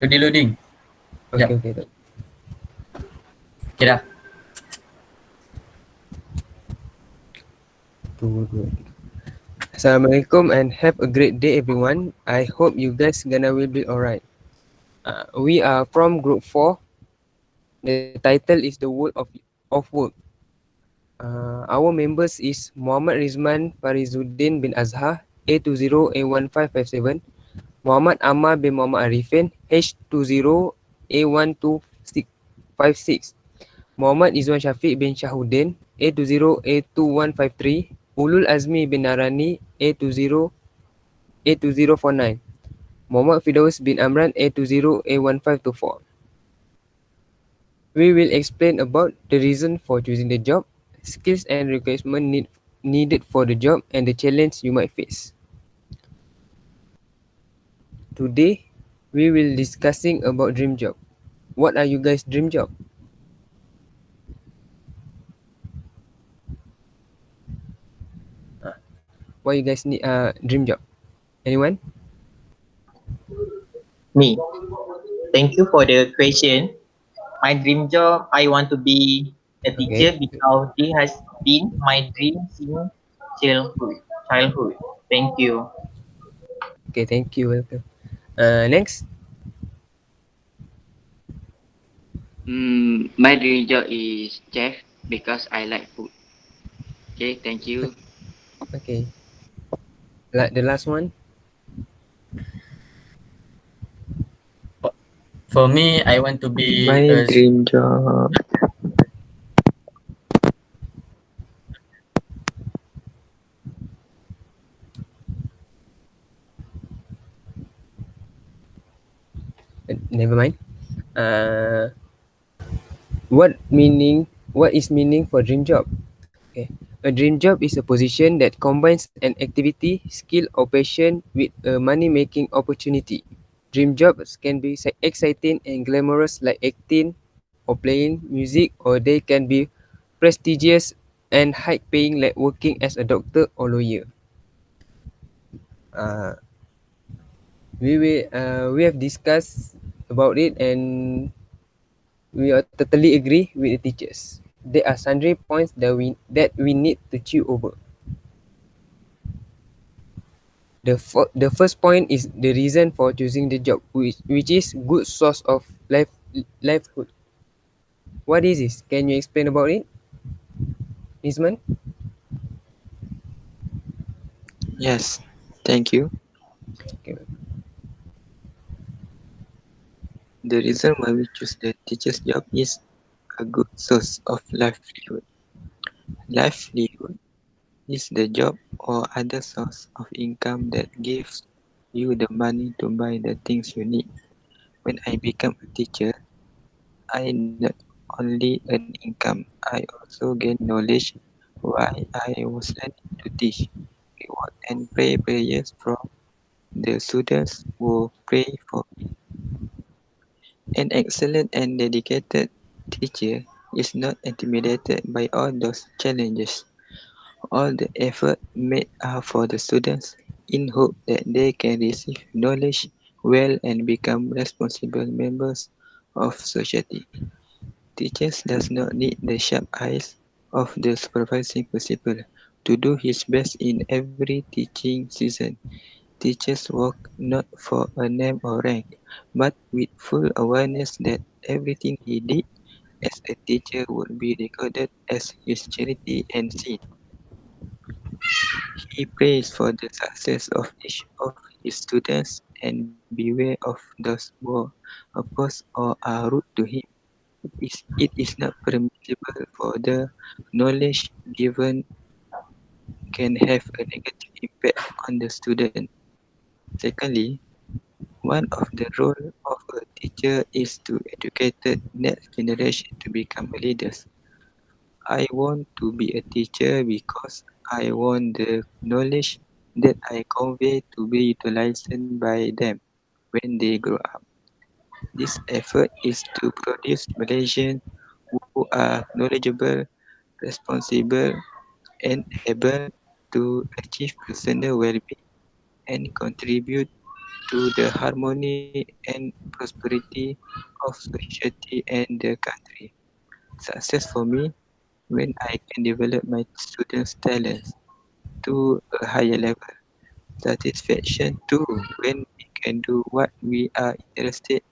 Loading. Okay, Sekejap. okay. Okay dah. Good. Assalamualaikum and have a great day, everyone. I hope you guys gonna will be alright. We are from Group 4. The title is The World of Work. Our members is Muhammad Rizman Farizuddin bin Azhar, A20A1557, Muhammad Ammar bin Muhammad Arifin, H20A1256, Muhammad Izwan Shafiq bin Shahuddin, A20A2153, Ulul Azmi bin Narani, A20A2049, Muhammad Firdaus bin Amran, A20A1524. We will explain about the reason for choosing the job, skills and requirements needed for the job, and the challenge you might face. Today, we will discussing about dream job. What are you guys' dream job? What you guys need dream job? Anyone? Me. Thank you for the question. My dream job, I want to be a Okay. teacher because it has been my dream since childhood. Childhood. Thank you. Okay, thank you. Welcome. Next. My dream job is chef because I like food. Okay, thank you. Okay. Like the last one. For me, I want to be My a dream job. Never mind. Uh, what meaning? What is meaning for dream job? Okay. A dream job is a position that combines an activity, skill, or passion with a money-making opportunity. Dream jobs can be exciting and glamorous like acting or playing music, or they can be prestigious and high-paying like working as a doctor or lawyer. Uh, we have discussed about it, and we are totally agree with the teachers. There are sundry points that we need to chew over. The first point is the reason for choosing the job, which is good source of livelihood. What is this? Can you explain about it, Nisman? Yes, thank you. Okay. The reason why we choose the teacher's job is a good source of livelihood. Livelihood is the job or other source of income that gives you the money to buy the things you need. When I become a teacher, I not only earn income, I also gain knowledge while I was learning to teach. Reward and pray prayers from the students who pray for me. An excellent and dedicated teacher is not intimidated by all those challenges. All the effort made are for the students in hope that they can receive knowledge well and become responsible members of society. Teachers does not need the sharp eyes of the supervising principal to do his best in every teaching season. Teachers work not for a name or rank, but with full awareness that everything he did as a teacher would be recorded as his charity and sin. He prays for the success of each of his students and beware of those who oppose or are rude to him. It is not permissible for the knowledge given can have a negative impact on the student. Secondly, one of the role of a teacher is to educate the next generation to become leaders. I want to be a teacher because I want the knowledge that I convey to be utilized by them when they grow up. This effort is to produce Malaysians who are knowledgeable, responsible, and able to achieve personal well-being and contribute to the harmony and prosperity of society and the country. Success for me when I can develop my students' talents to a higher level. Satisfaction too when we can do what we are interested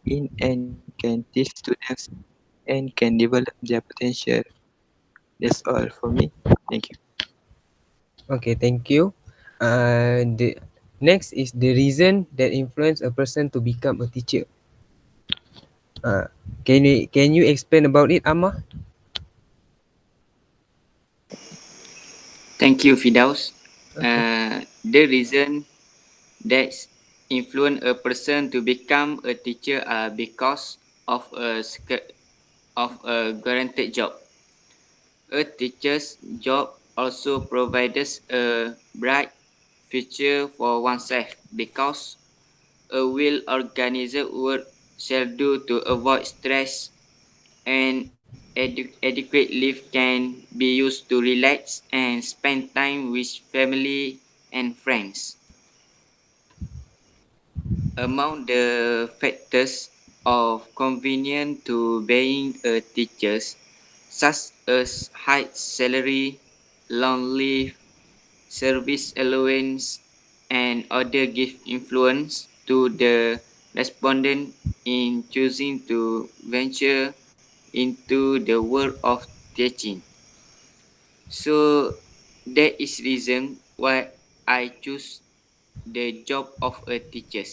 in and can teach students and can develop their potential. That's all for me. Thank you. Okay, thank you. The next is the reason that influence a person to become a teacher. Uh, can you explain about it, Amma? Thank you, Fidaus. Okay. The reason that influence a person to become a teacher are because of a guaranteed job. A teacher's job also provides a bright future for oneself because a well-organized work schedule to avoid stress and adequate leave can be used to relax and spend time with family and friends. Among the factors of convenience to being a teacher, such as high salary, long leave, service allowance, and other give influence to the respondent in choosing to venture into the world of teaching. So that is reason why I choose the job of a teacher.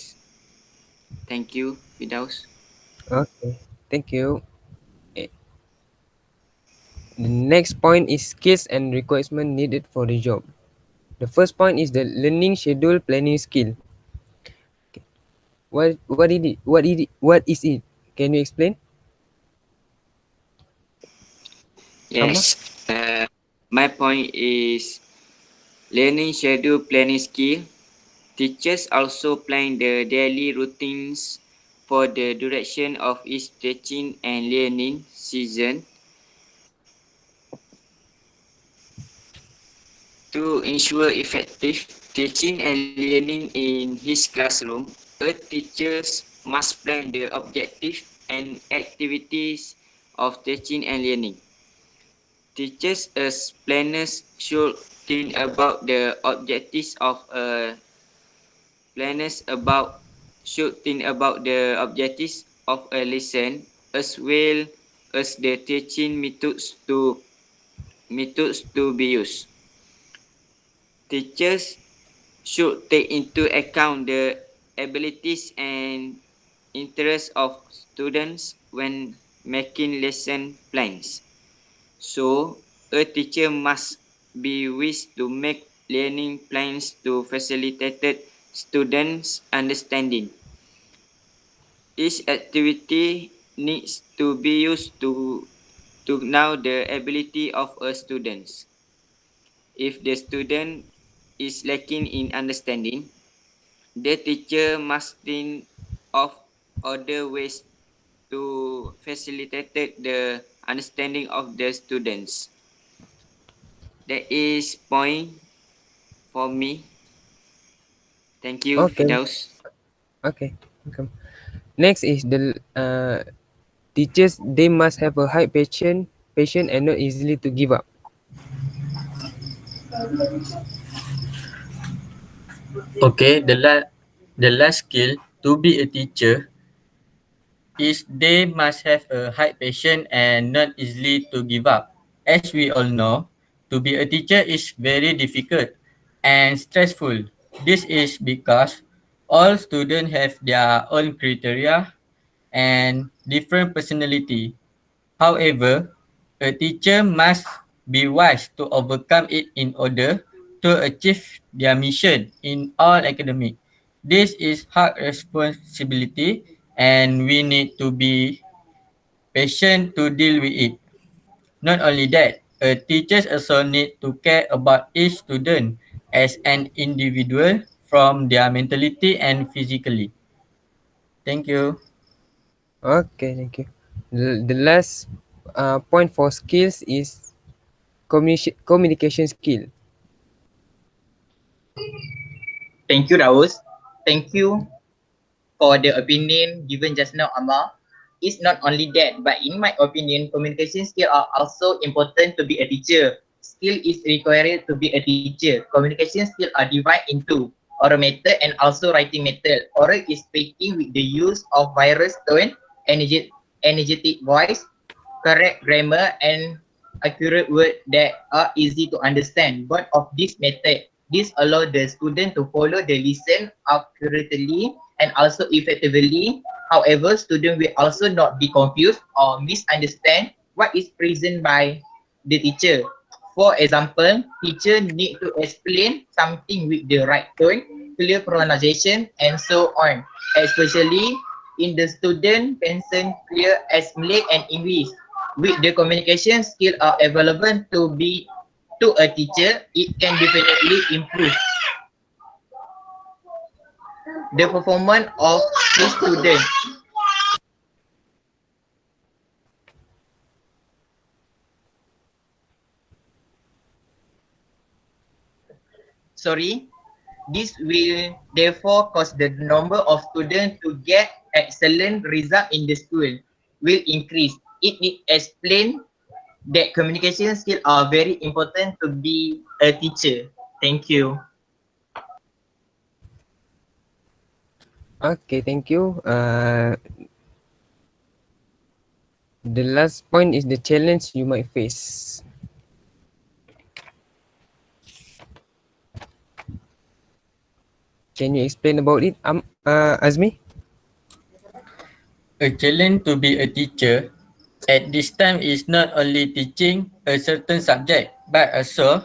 Thank you, Fidaus. Okay, thank you. Eh, The next point is skills and requirement needed for the job. The first point is the learning schedule planning skill. What is it? What is it? Can you explain, Amma? Yes. My point is learning schedule planning skill. Teachers also plan the daily routines for the duration of each teaching and learning season to ensure effective teaching and learning in his classroom. A teacher must plan the objective and activities of teaching and learning. Teachers as planners should think about the objectives of a planners about should think about the objectives of a lesson as well as the teaching methods to be used. Teachers should take into account the abilities and interests of students when making lesson plans. So, a teacher must be wished to make learning plans to facilitate students' understanding. Each activity needs to be used to know the ability of a student. If the student is lacking in understanding, the teacher must think of other ways to facilitate the understanding of the students. That is point for me. Thank you, Okay, Fidaus. okay. Welcome. Next is the teachers. They must have a high patient and not easily to give up. Okay, the last skill to be a teacher is they must have a high patience and not easily to give up. As we all know, to be a teacher is very difficult and stressful. This is because all students have their own criteria and different personality. However, a teacher must be wise to overcome it in order to achieve their mission in all academic. This is hard responsibility and we need to be patient to deal with it. Not only that, teachers also need to care about each student as an individual from their mentality and physically. Thank you. Okay, thank you. The last point for skills is communication skill. Thank you, Raus. Thank you for the opinion given just now, Amar. It's not only that, but in my opinion, communication skills are also important to be a teacher. Skill is required to be a teacher. Communication skills are divided into oral method and also writing method. Oral is speaking with the use of virus tone, energetic voice, correct grammar, and accurate word that are easy to understand. Both of these method, this allow the student to follow the lesson accurately and also effectively. However, student will also not be confused or misunderstand what is present by the teacher. For example, teacher need to explain something with the right tone, clear pronunciation, and so on, especially in the student concern clear as Malay and English. With the communication skill are available to a teacher, it can definitely improve the performance of the student. Sorry, this will therefore cause the number of students to get excellent result in the school will increase. It explain that communication skills are very important to be a teacher. Thank you. Okay, thank you. The last point is the challenge you might face. Can you explain about it, Azmi? A challenge to be a teacher at this time is not only teaching a certain subject, but also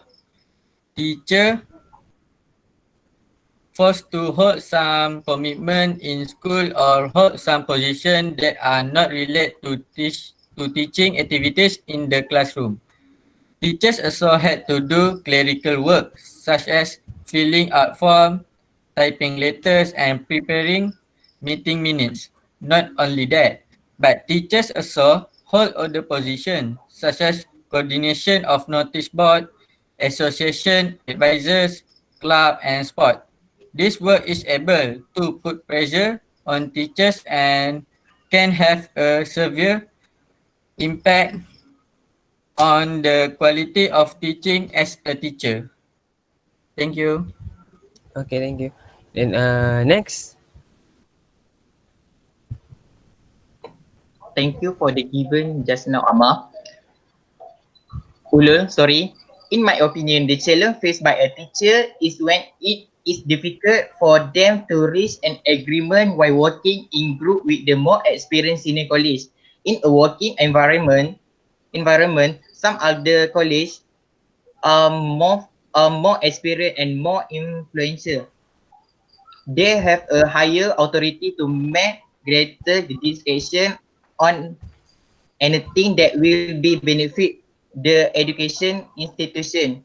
teacher forced to hold some commitment in school or hold some position that are not related to teaching activities in the classroom. Teachers also had to do clerical work such as filling out forms, typing letters, and preparing meeting minutes. Not only that, but teachers also hold other positions such as coordination of notice board, association, advisors, club, and sport. This work is able to put pressure on teachers and can have a severe impact on the quality of teaching as a teacher. Thank you. Okay, thank you. Then next. Thank you for the given just now, Amar. Ulul, sorry. In my opinion, the challenge faced by a teacher is when it is difficult for them to reach an agreement while working in group with the more experienced senior colleagues. In a working environment, some other colleagues are more experienced and more influential. They have a higher authority to make greater decision on anything that will be benefit the education institution.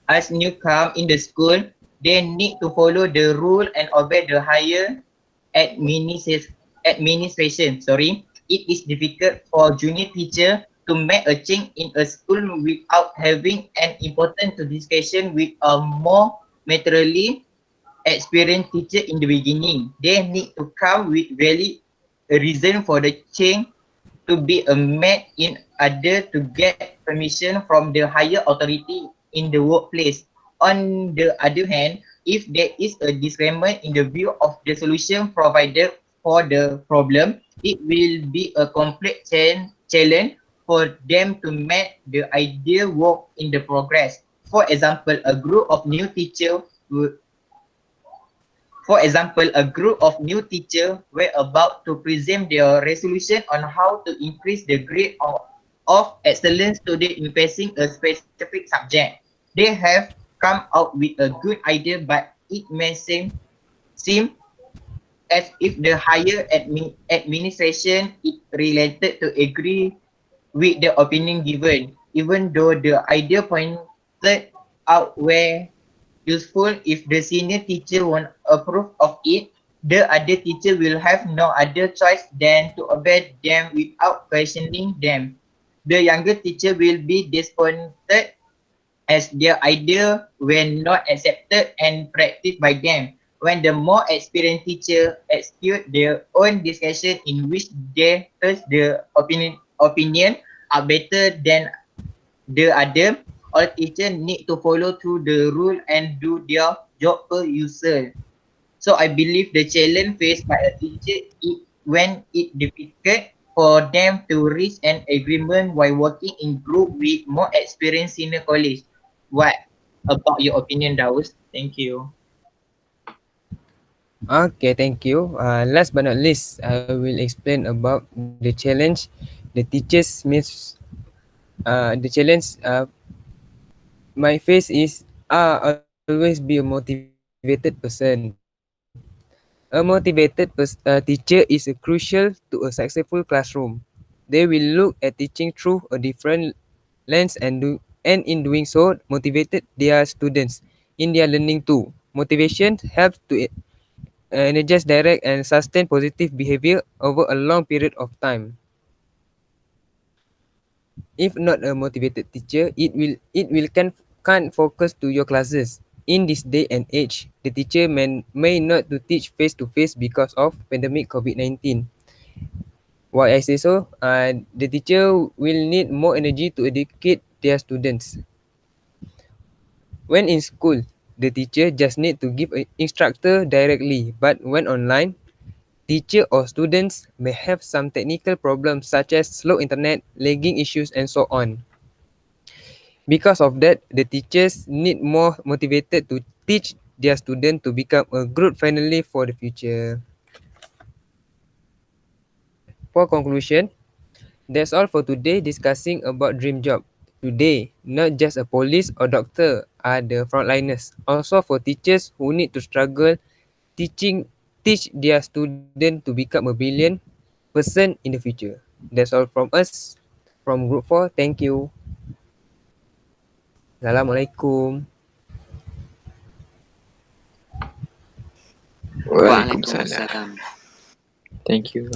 As newcome in the school, they need to follow the rule and obey the higher administration. Sorry, it is difficult for junior teacher to make a change in a school without having an important discussion with a more materially experienced teacher in the beginning. They need to come with valid reason for the change to be made in order to get permission from the higher authority in the workplace. On the other hand, if there is a disagreement in the view of the solution provided for the problem, it will be a complex challenge for them to make the idea work in the progress. For example, a group of new teachers a group of new teachers were about to present their resolution on how to increase the grade of excellent student in passing a specific subject. They have come out with a good idea, but it may seem as if the higher administration is related to agree with the opinion given, even though the idea pointed out were useful. If the senior teacher won't approve of it, the other teacher will have no other choice than to obey them without questioning them. The younger teacher will be disappointed as their idea were not accepted and practiced by them. when the more experienced teacher execute their own discussion in which they test the opinion are better than the other, all teachers need to follow through the rule and do their job per usual. So I believe the challenge faced by a teacher is when it difficult for them to reach an agreement while working in group with more experienced senior colleagues. What about your opinion, Daus? Thank you. Okay, thank you. Last but not least, I will explain about the challenge the teachers miss. The challenge my face is always be a motivated person. A motivated teacher is crucial to a successful classroom. They will look at teaching through a different lens and in doing so motivated their students in their learning too. Motivation helps to energize, direct and sustain positive behavior over a long period of time. If not a motivated teacher, can't focus to your classes. In this day and age, the teacher may not to teach face to face because of pandemic COVID-19. Why I say so? The teacher will need more energy to educate their students. When in school, the teacher just need to give an instructor directly, but when online, teacher or students may have some technical problems such as slow internet, lagging issues, and so on. Because of that, the teachers need more motivated to teach their student to become a good friendly for the future. For conclusion, that's all for today discussing about dream job. Today, not just a police or doctor are the frontliners, also for teachers who need to struggle teach their student to become a billion person in the future. That's all from us from Group 4. Thank you. Assalamualaikum. Waalaikumsalam. Waalaikumsalam. Thank you.